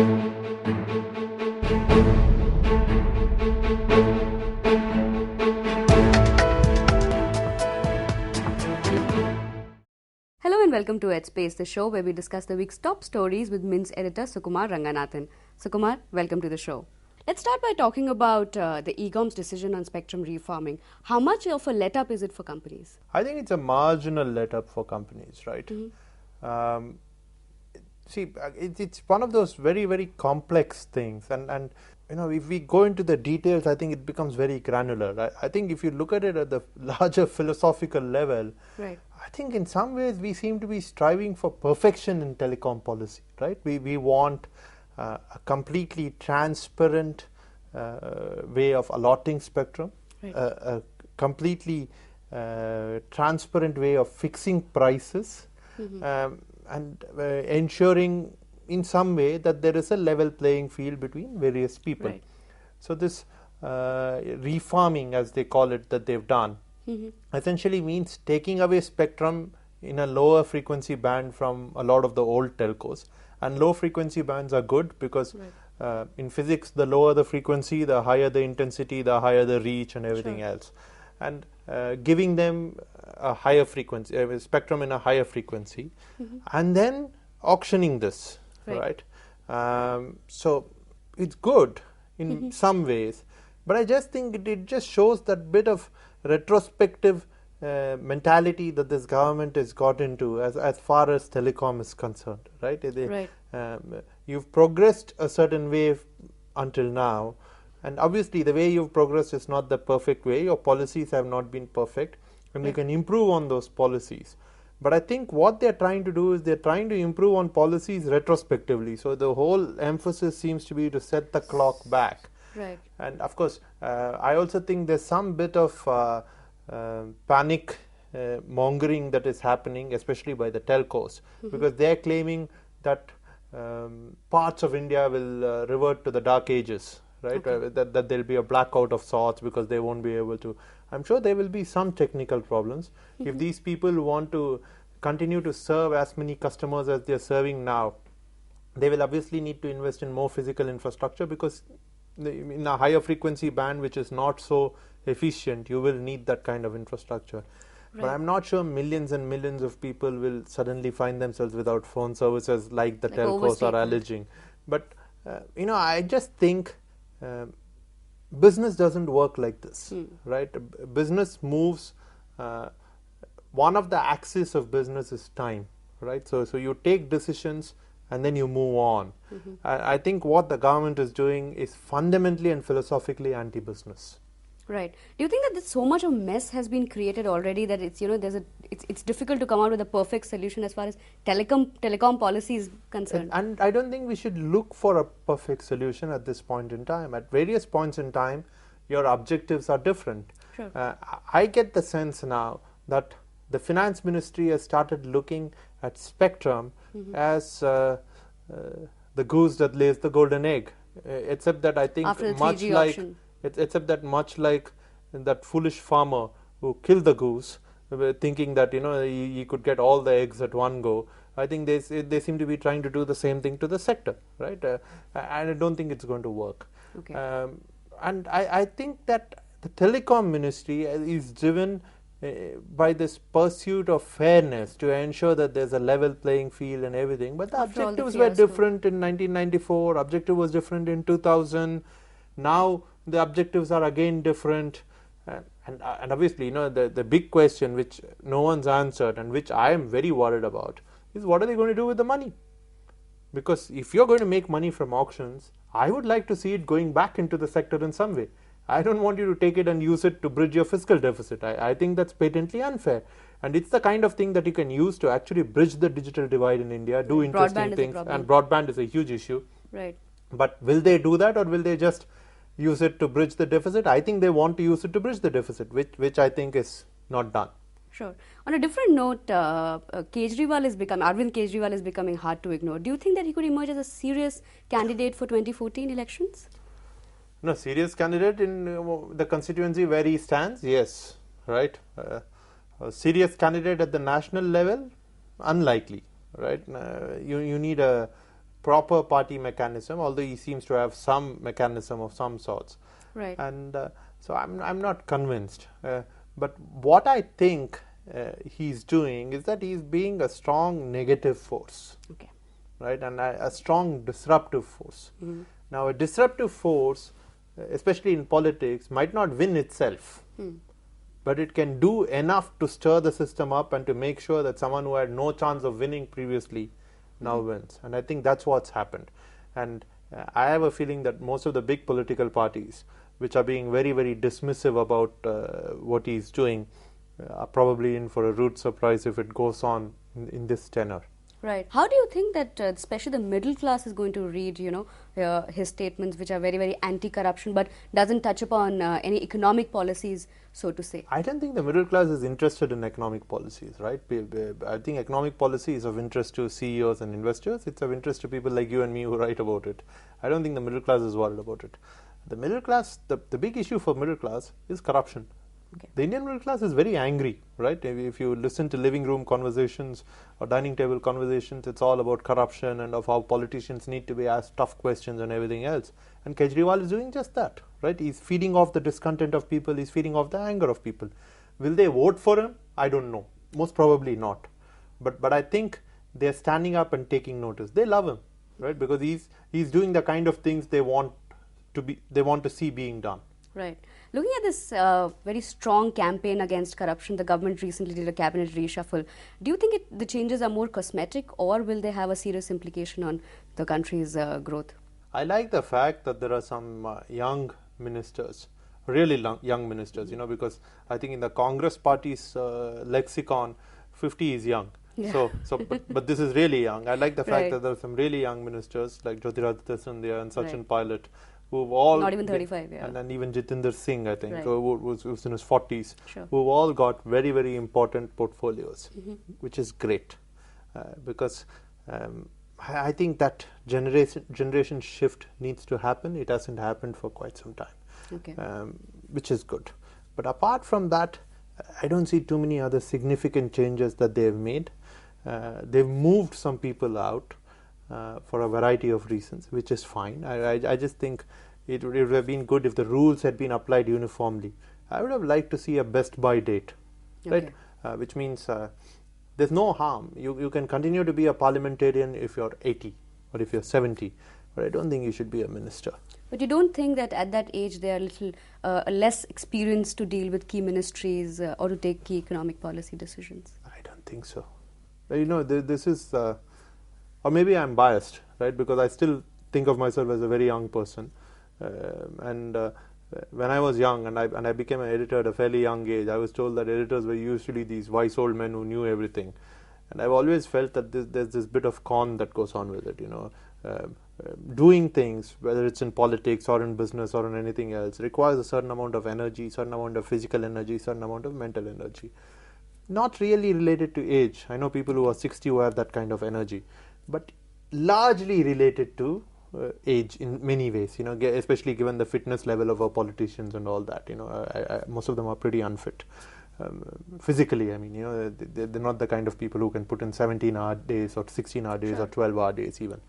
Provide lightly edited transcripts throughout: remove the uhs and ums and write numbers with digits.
Hello and welcome to Headspace, the show where we discuss the week's top stories with Mint's editor Sukumar Ranganathan. Sukumar, welcome to the show. Let's start by talking about the EGOM's decision on spectrum refarming. How much of a let-up is it for companies? I think it's a marginal let-up for companies, right? It's one of those very, very complex things, and if we go into the details, I think it becomes very granular. I think if you look at it at the larger philosophical level, right, I think in some ways we seem to be striving for perfection in telecom policy, right? We want a completely transparent way of allotting spectrum, right, a completely transparent way of fixing prices, and ensuring in some way that there is a level playing field between various people. right. So this refarming, as they call it, that they've done, essentially means taking away spectrum in a lower frequency band from a lot of the old telcos. And low frequency bands are good because in physics, the lower the frequency, the higher the intensity, the higher the reach and everything else. And giving them a higher frequency, spectrum in a higher frequency, and then auctioning this, right? So it's good in some ways, but I just think it just shows that bit of retrospective mentality that this government has got into as far as telecom is concerned, right? You've progressed a certain way until now, and obviously the way you've progressed is not the perfect way. Your policies have not been perfect, and you can improve on those policies. But I think what they're trying to do is they're trying to improve on policies retrospectively. So the whole emphasis seems to be to set the clock back. Right. And of course, I also think there's some bit of panic mongering that is happening, especially by the telcos, because they're claiming that parts of India will revert to the dark ages, right? That there'll be a blackout of sorts because they won't be able to. I'm sure there will be some technical problems. If these people want to continue to serve as many customers as they're serving now, they will obviously need to invest in more physical infrastructure, because in a higher frequency band which is not so efficient, you will need that kind of infrastructure. But I'm not sure millions and millions of people will suddenly find themselves without phone services like the telcos are alleging. But I just think business doesn't work like this, right? Business moves. One of the axes of business is time, right? So you take decisions and then you move on. I think what the government is doing is fundamentally and philosophically anti-business. Right. Do you think that so much of mess has been created already that it's it's difficult to come out with a perfect solution as far as telecom policy is concerned? And I don't think we should look for a perfect solution at this point in time. At various points in time, your objectives are different. Sure. I get the sense now that the finance ministry has started looking at spectrum as the goose that lays the golden egg. Except that I think much like that foolish farmer who killed the goose, thinking that he could get all the eggs at one go. I think they seem to be trying to do the same thing to the sector, right? And I don't think it's going to work. Okay. And I think that the telecom ministry is driven by this pursuit of fairness to ensure that there's a level playing field and everything. But the objectives were different in 1994. Objective was different in 2000. Now the objectives are again different. And obviously, the big question which no one's answered and which I am very worried about is what are they going to do with the money? Because if you're going to make money from auctions, I would like to see it going back into the sector in some way. I don't want you to take it and use it to bridge your fiscal deficit. I think that's patently unfair. And it's the kind of thing that you can use to actually bridge the digital divide in India, do interesting things. And broadband is a huge issue. Right. But will they do that, or will they just use it to bridge the deficit? I think they want to use it to bridge the deficit, which I think is not done. Sure. On a different note, Arvind Kejriwal is becoming hard to ignore. Do you think that he could emerge as a serious candidate for 2014 elections? No, serious candidate in the constituency where he stands, yes, right. A serious candidate at the national level, unlikely, right. You need a proper party mechanism, although he seems to have some mechanism of some sorts. Right. And so I'm not convinced. But what I think he's doing is that he's being a strong negative force. Okay. Right, and a strong disruptive force. Now, a disruptive force, especially in politics, might not win itself, but it can do enough to stir the system up and to make sure that someone who had no chance of winning previously now wins. And I think that's what's happened. And I have a feeling that most of the big political parties, which are being very, very dismissive about what he's doing, are probably in for a rude surprise if it goes on in this tenor. Right. How do you think that especially the middle class is going to read, his statements, which are very, very anti-corruption, but doesn't touch upon any economic policies, so to say? I don't think the middle class is interested in economic policies, right? I think economic policy is of interest to CEOs and investors. It's of interest to people like you and me who write about it. I don't think the middle class is worried about it. The middle class, the big issue for middle class is corruption. Okay. The Indian middle class is very angry, right? If you listen to living room conversations or dining table conversations, it's all about corruption and of how politicians need to be asked tough questions and everything else. And Kejriwal is doing just that, right? He's feeding off the discontent of people, he's feeding off the anger of people. Will they vote for him? I don't know. Most probably not. But I think they're standing up and taking notice. They love him, right? Because he's doing the kind of things they want to see being done. Right. Looking at this very strong campaign against corruption, the government recently did a cabinet reshuffle. Do you think the changes are more cosmetic, or will they have a serious implication on the country's growth? I like the fact that there are some young ministers, really young ministers, because I think in the Congress party's lexicon, 50 is young. Yeah. But this is really young. I like the fact Right. that there are some really young ministers like Jyotiraditya Scindia and Sachin Right. Pilot, who've all Not even 35, yeah. and even Jitinder Singh, I think, Right. who was in his 40s, Sure. who've all got very, very important portfolios, which is great because I think that generation shift needs to happen. It hasn't happened for quite some time, Okay. which is good. But apart from that, I don't see too many other significant changes that they've made. They've moved some people out for a variety of reasons, which is fine. I just think it would have been good if the rules had been applied uniformly. I would have liked to see a best by date, right? Which means there's no harm. You can continue to be a parliamentarian if you're 80 or if you're 70, but I don't think you should be a minister. But you don't think that at that age they are little less experienced to deal with key ministries or to take key economic policy decisions? I don't think so. This is, or maybe I'm biased, right? Because I still think of myself as a very young person, when I was young and I became an editor at a fairly young age, I was told that editors were usually these wise old men who knew everything, and I've always felt that there's this bit of con that goes on with it. Doing things, whether it's in politics or in business or in anything else, requires a certain amount of energy, certain amount of physical energy, certain amount of mental energy. Not really related to age. I know people who are 60 who have that kind of energy, but largely related to age in many ways, especially given the fitness level of our politicians and all that. Most of them are pretty unfit physically. I mean, they're not the kind of people who can put in 17-hour days or 16-hour days Sure. or 12-hour days even.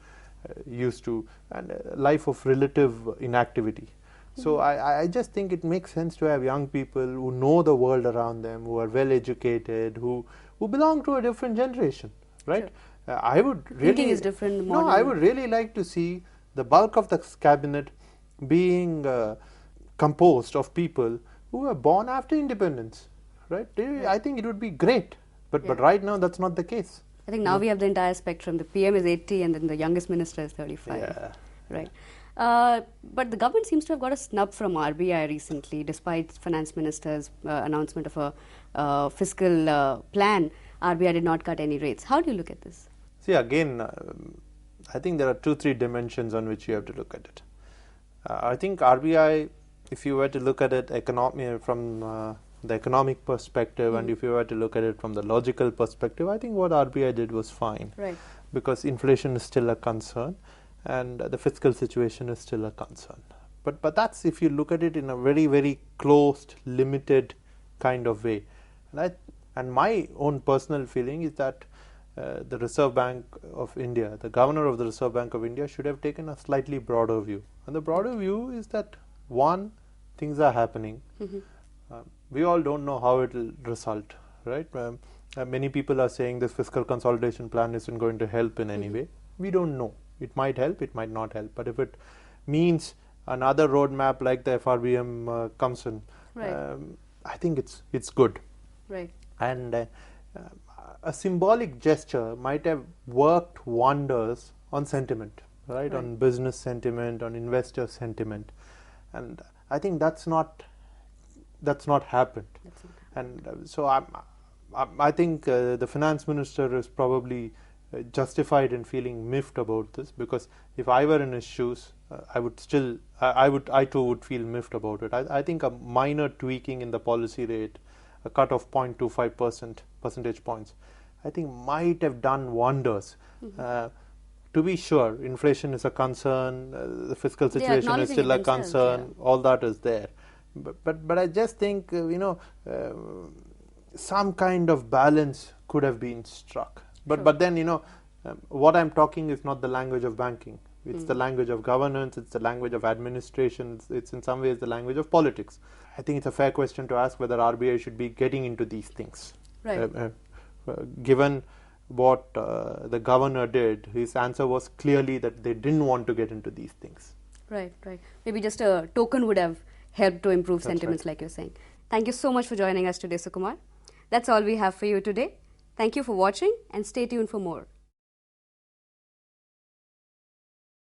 Used to, and a life of relative inactivity. So I just think it makes sense to have young people who know the world around them, who are well educated, who belong to a different generation, right? I would really Thinking is different. No, I would really like to see the bulk of the cabinet being composed of people who were born after independence, right? I think it would be great, but right now that's not the case. I think now we have the entire spectrum. The PM is 80 and then the youngest minister is 35. Yeah. Right. But the government seems to have got a snub from RBI recently, despite finance minister's announcement of a fiscal plan. RBI did not cut any rates. How do you look at this? See, again, I think there are 2-3 dimensions on which you have to look at it. I think RBI, if you were to look at it from the economic perspective, and if you were to look at it from the logical perspective, I think what RBI did was fine. Right. Because inflation is still a concern and the fiscal situation is still a concern. But that's if you look at it in a very, very closed, limited kind of way. And my own personal feeling is that the Reserve Bank of India, the Governor of the Reserve Bank of India should have taken a slightly broader view. And the broader view is that, one, things are happening. We all don't know how it will result, right? Many people are saying this fiscal consolidation plan isn't going to help in any way. We don't know. It might help, it might not help. But if it means another roadmap like the FRBM comes in, Right. I think it's good. Right. And a symbolic gesture might have worked wonders on sentiment, right? On business sentiment, on investor sentiment, and I think that's not happened. And so I think the finance minister is probably justified in feeling miffed about this, because if I were in his shoes, I too would feel miffed about it. I think a minor tweaking in the policy rate, a cut of 0.25 percentage points, I think might have done wonders. To be sure, inflation is a concern, the fiscal situation is still a concern, all that is there. But I just think, some kind of balance could have been struck. But then, what I'm talking is not the language of banking. It's the language of governance, it's the language of administration, it's in some ways the language of politics. I think it's a fair question to ask whether RBI should be getting into these things. Right. Given what the governor did, his answer was clearly that they didn't want to get into these things. Right. Maybe just a token would have helped to improve That's sentiments, right. like you're saying. Thank you so much for joining us today, Sukumar. That's all we have for you today. Thank you for watching and stay tuned for more.